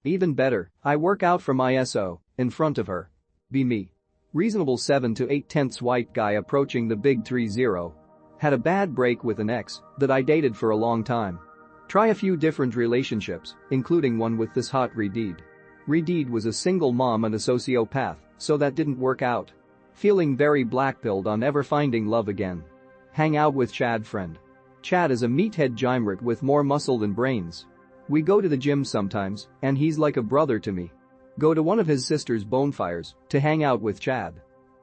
Even better, I work out for my SO, in front of her. Be me. Reasonable 7 to 8/10 white guy approaching the big 30. Had a bad break with an ex that I dated for a long time. Try a few different relationships, including one with this hot Redeed. Redeed was a single mom and a sociopath, so that didn't work out. Feeling very blackpilled on ever finding love again. Hang out with Chad friend. Chad is a meathead gymnast with more muscle than brains. We go to the gym sometimes, and he's like a brother to me. Go to one of his sister's bonfires to hang out with Chad.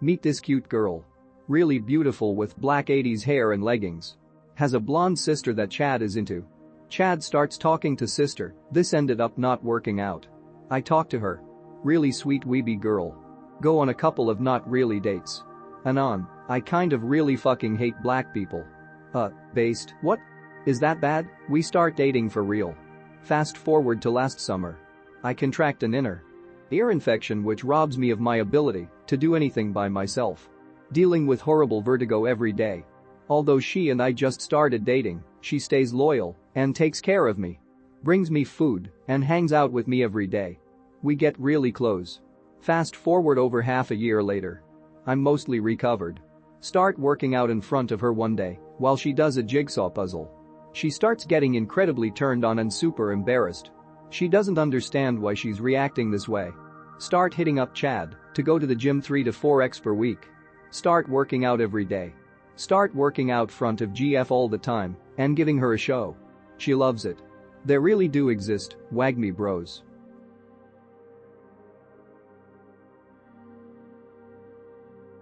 Meet this cute girl. Really beautiful with black 80s hair and leggings. Has a blonde sister that Chad is into. Chad starts talking to sister, this ended up not working out. I talk to her. Really sweet weeby girl. Go on a couple of not really dates. Anon, I kind of really fucking hate black people. Based, what? Is that bad? We start dating for real. Fast forward to last summer. I contract an inner ear infection which robs me of my ability to do anything by myself. Dealing with horrible vertigo every day. Although she and I just started dating, she stays loyal and takes care of me. Brings me food and hangs out with me every day. We get really close. Fast forward over half a year later. I'm mostly recovered. Start working out in front of her one day while she does a jigsaw puzzle. She starts getting incredibly turned on and super embarrassed. She doesn't understand why she's reacting this way. Start hitting up Chad to go to the gym 3 to 4x per week. Start working out every day. Start working out front of GF all the time and giving her a show. She loves it. They really do exist, wag me bros.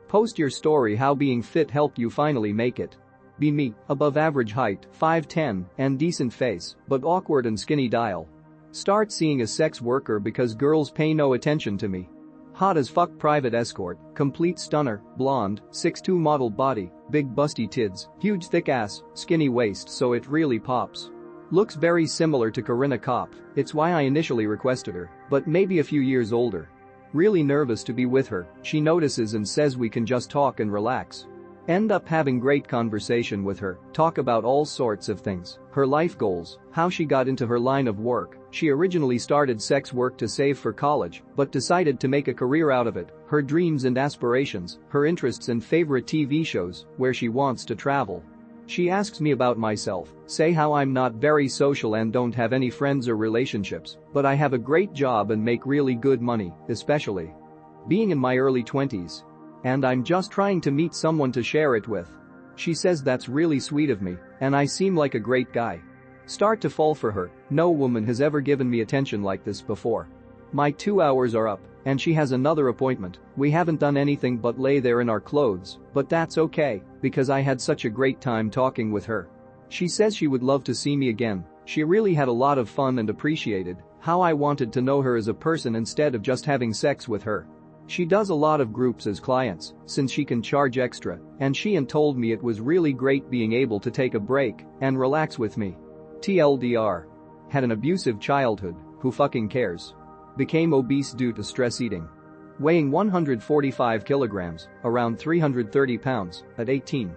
Post your story how being fit helped you finally make it. Be me, above average height, 5'10", and decent face, but awkward and skinny dial. Start seeing a sex worker because girls pay no attention to me. Hot as fuck private escort, complete stunner, blonde, 6'2" model body, big busty tits, huge thick ass, skinny waist so it really pops. Looks very similar to Corinna Kopp, it's why I initially requested her, but maybe a few years older. Really nervous to be with her, she notices and says we can just talk and relax. End up having great conversation with her, talk about all sorts of things, her life goals, how she got into her line of work. She originally started sex work to save for college, but decided to make a career out of it, her dreams and aspirations, her interests and favorite TV shows, where she wants to travel. She asks me about myself, say how I'm not very social and don't have any friends or relationships, but I have a great job and make really good money, especially being in my early 20s. And I'm just trying to meet someone to share it with. She says that's really sweet of me, and I seem like a great guy. Start to fall for her, no woman has ever given me attention like this before. My 2 hours are up, and she has another appointment. We haven't done anything but lay there in our clothes, but that's okay, because I had such a great time talking with her. She says she would love to see me again, she really had a lot of fun and appreciated how I wanted to know her as a person instead of just having sex with her. She does a lot of groups as clients, since she can charge extra, and she told me it was really great being able to take a break and relax with me. TLDR. Had an abusive childhood, who fucking cares? Became obese due to stress eating. Weighing 145 kilograms, around 330 pounds, at 18.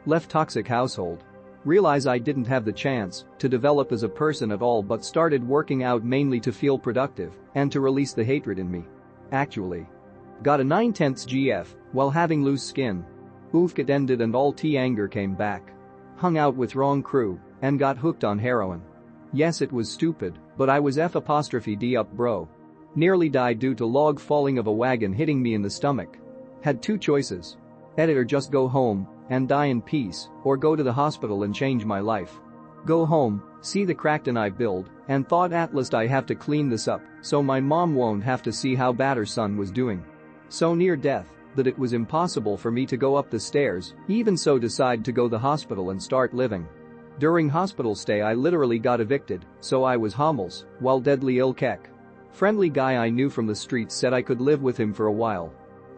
Left toxic household. Realize I didn't have the chance to develop as a person at all but started working out mainly to feel productive and to release the hatred in me. Actually. Got a 9/10 GF while having loose skin. Oof, it ended and all anger came back. Hung out with wrong crew and got hooked on heroin. Yes, it was stupid, but I was F''D up bro. Nearly died due to log falling of a wagon hitting me in the stomach. Had two choices. Edit or just go home and die in peace, or go to the hospital and change my life. Go home, see the cracked and I build, and thought at least I have to clean this up so my mom won't have to see how bad her son was doing. So near death that it was impossible for me to go up the stairs, even so decide to go to the hospital and start living. During hospital stay I literally got evicted, so I was homeless, while deadly ill kek. Friendly guy I knew from the streets said I could live with him for a while.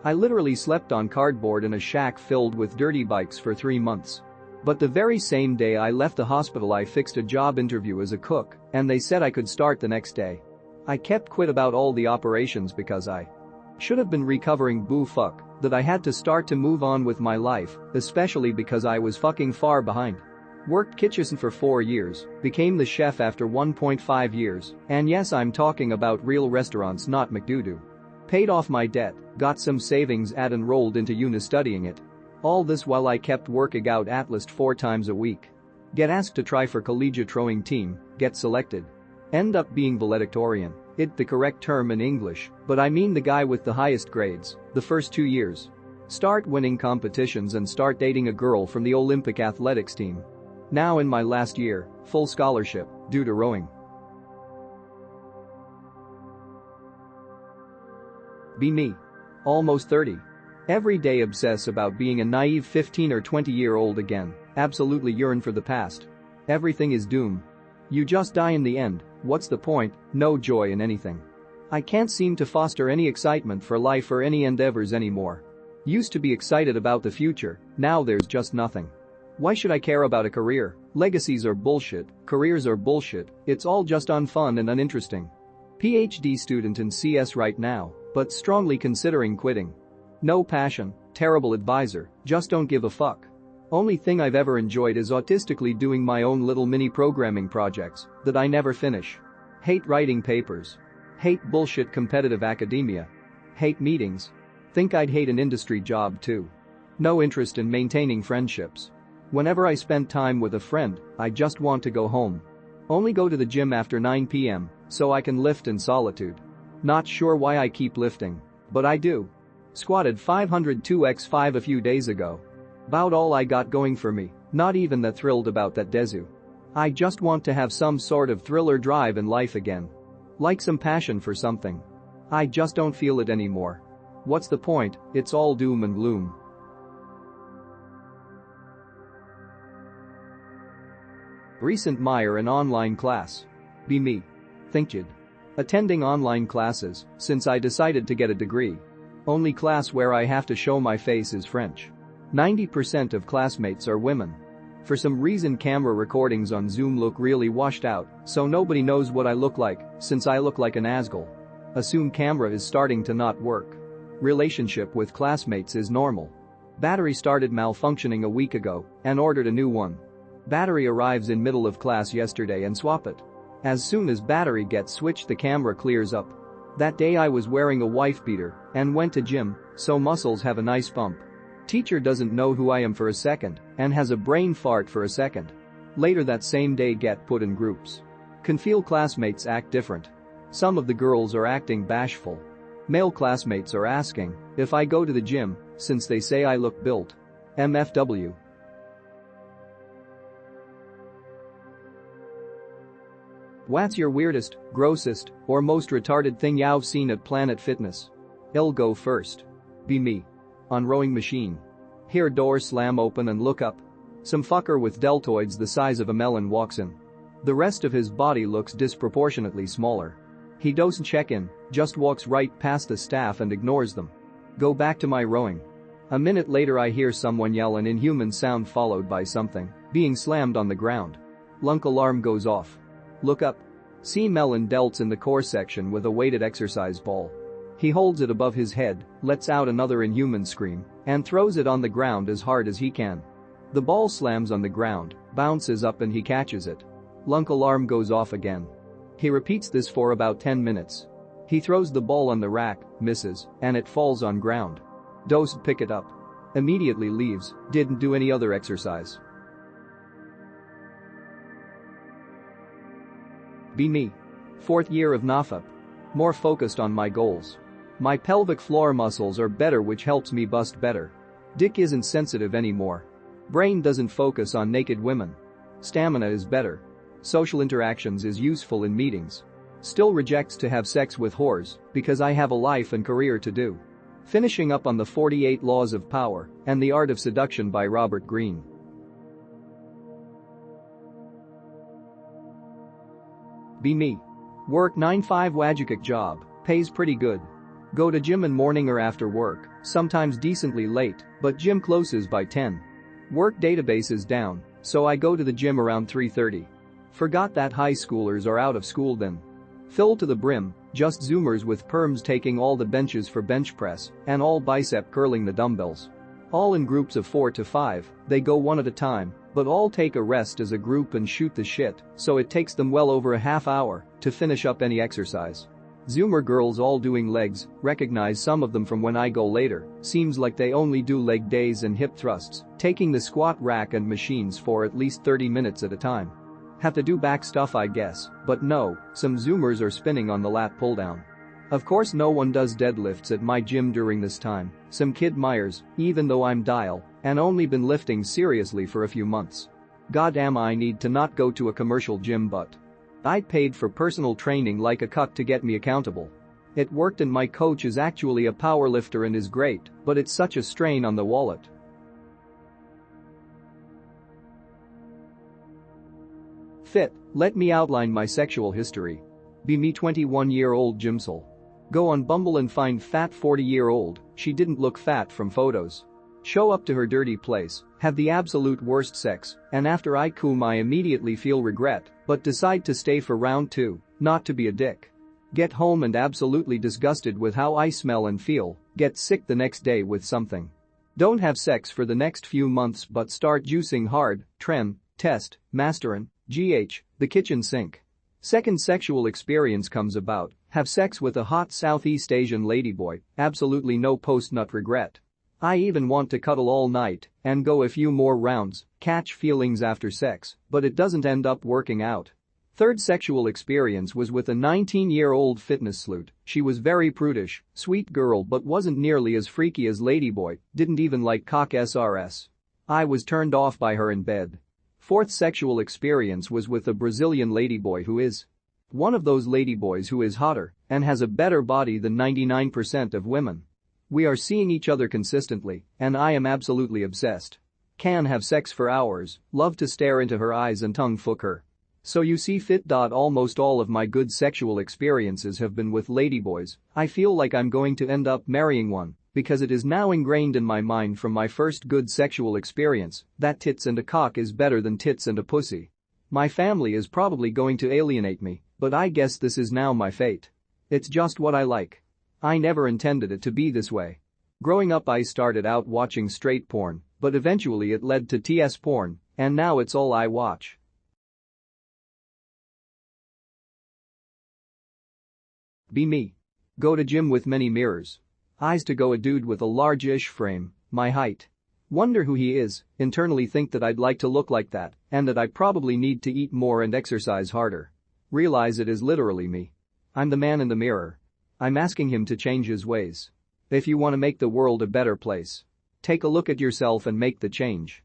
I literally slept on cardboard in a shack filled with dirty bikes for 3 months. But the very same day I left the hospital I fixed a job interview as a cook, and they said I could start the next day. I kept quiet about all the operations because I should have been recovering that I had to start to move on with my life, especially because I was fucking far behind. Worked kitchen for 4 years, became the chef after 1.5 years, and yes, I'm talking about real restaurants, not McDoodoo. Paid off my debt, got some savings and enrolled into uni studying it. All this while I kept working out at least 4 times a week. Get asked to try for collegiate rowing team, get selected. End up being valedictorian, it the correct term in English, but I mean the guy with the highest grades, the first 2 years. Start winning competitions and start dating a girl from the Olympic athletics team. Now in my last year, full scholarship, due to rowing. Be me. Almost 30. Every day obsess about being a naive 15 or 20-year-old again, absolutely yearn for the past. Everything is doom. You just die in the end, what's the point, no joy in anything. I can't seem to foster any excitement for life or any endeavors anymore. Used to be excited about the future, now there's just nothing. Why should I care about a career? Legacies are bullshit, careers are bullshit, it's all just unfun and uninteresting. PhD student in CS right now, but strongly considering quitting. No passion, terrible advisor, just don't give a fuck. Only thing I've ever enjoyed is autistically doing my own little mini programming projects that I never finish. Hate writing papers. Hate bullshit competitive academia. Hate meetings. Think I'd hate an industry job too. No interest in maintaining friendships. Whenever I spend time with a friend, I just want to go home. Only go to the gym after 9 p.m. so I can lift in solitude. Not sure why I keep lifting, but I do. Squatted 502x5 a few days ago. About all I got going for me, not even that thrilled about that Dezu. I just want to have some sort of thrill or drive in life again. Like some passion for something. I just don't feel it anymore. What's the point, it's all doom and gloom. Recent Meyer in online class. Be me. Thinkjid. Attending online classes since I decided to get a degree. Only class where I have to show my face is French. 90% of classmates are women. For some reason camera recordings on Zoom look really washed out, so nobody knows what I look like, since I look like an Asgul. Assume camera is starting to not work. Relationship with classmates is normal. Battery started malfunctioning a week ago and ordered a new one. Battery arrives in middle of class yesterday and swap it. As soon as battery gets switched the camera clears up. That day I was wearing a wife beater and went to gym, so muscles have a nice bump. Teacher doesn't know who I am for a second and has a brain fart for a second. Later that same day get put in groups. Can feel classmates act different. Some of the girls are acting bashful. Male classmates are asking if I go to the gym since they say I look built. MFW. What's your weirdest, grossest, or most retarded thing you've seen at Planet Fitness? I'll go first. Be me. On rowing machine. Hear door slam open and look up. Some fucker with deltoids the size of a melon walks in. The rest of his body looks disproportionately smaller. He doesn't check in, just walks right past the staff and ignores them. Go back to my rowing. A minute later I hear someone yell an inhuman sound followed by something being slammed on the ground. Lunk alarm goes off. Look up. See melon delts in the core section with a weighted exercise ball. He holds it above his head, lets out another inhuman scream, and throws it on the ground as hard as he can. The ball slams on the ground, bounces up and he catches it. Lunk alarm goes off again. He repeats this for about 10 minutes. He throws the ball on the rack, misses, and it falls on ground. Doesn't pick it up. Immediately leaves, didn't do any other exercise. Be me. 4th year of NAFAP. More focused on my goals. My pelvic floor muscles are better which helps me bust better. Dick isn't sensitive anymore. Brain doesn't focus on naked women. Stamina is better. Social interactions is useful in meetings. Still rejects to have sex with whores because I have a life and career to do. Finishing up on the 48 Laws of Power and the Art of Seduction by Robert Greene. Be me. Work 9-5 Wajikik job, pays pretty good. Go to gym in morning or after work, sometimes decently late, but gym closes by 10. Work database is down, so I go to the gym around 3:30. Forgot that high schoolers are out of school then. Fill to the brim, just zoomers with perms taking all the benches for bench press and all bicep curling the dumbbells. All in groups of 4 to 5, they go one at a time, But all take a rest as a group and shoot the shit, so it takes them well over a half hour to finish up any exercise. Zoomer girls all doing legs, recognize some of them from when I go later, seems like they only do leg days and hip thrusts, taking the squat rack and machines for at least 30 minutes at a time. Have to do back stuff I guess, but no, some Zoomers are spinning on the lat pull down. Of course no one does deadlifts at my gym during this time, some kid Myers, even though I'm dial, and only been lifting seriously for a few months. Goddamn I need to not go to a commercial gym but I paid for personal training like a cuck to get me accountable. It worked and my coach is actually a powerlifter and is great, but it's such a strain on the wallet. Fit, let me outline my sexual history. Be me 21-year-old Jimsel. Go on Bumble and find fat 40-year-old, she didn't look fat from photos. Show up to her dirty place, have the absolute worst sex, and after I cum I immediately feel regret, but decide to stay for round 2, not to be a dick. Get home and absolutely disgusted with how I smell and feel, get sick the next day with something. Don't have sex for the next few months but start juicing hard, trem, test, masterin, GH, the kitchen sink. Second sexual experience comes about, have sex with a hot Southeast Asian ladyboy, absolutely no post-nut regret. I even want to cuddle all night and go a few more rounds, catch feelings after sex, but it doesn't end up working out. Third sexual experience was with a 19-year-old fitness sleuth. She was very prudish, sweet girl but wasn't nearly as freaky as ladyboy, didn't even like cock SRS. I was turned off by her in bed. Fourth sexual experience was with a Brazilian ladyboy who is one of those ladyboys who is hotter and has a better body than 99% of women. We are seeing each other consistently, and I am absolutely obsessed. Can have sex for hours, love to stare into her eyes and tongue fuck her. So you see fit. Almost all of my good sexual experiences have been with ladyboys. I feel like I'm going to end up marrying one, because it is now ingrained in my mind from my first good sexual experience that tits and a cock is better than tits and a pussy. My family is probably going to alienate me, but I guess this is now my fate. It's just what I like. I never intended it to be this way. Growing up I started out watching straight porn, but eventually it led to TS porn, and now it's all I watch. Be me. Go to gym with many mirrors. Eyes to go a dude with a large-ish frame, my height. Wonder who he is, internally think that I'd like to look like that, and that I probably need to eat more and exercise harder. Realize it is literally me. I'm the man in the mirror. I'm asking him to change his ways. If you want to make the world a better place, take a look at yourself and make the change.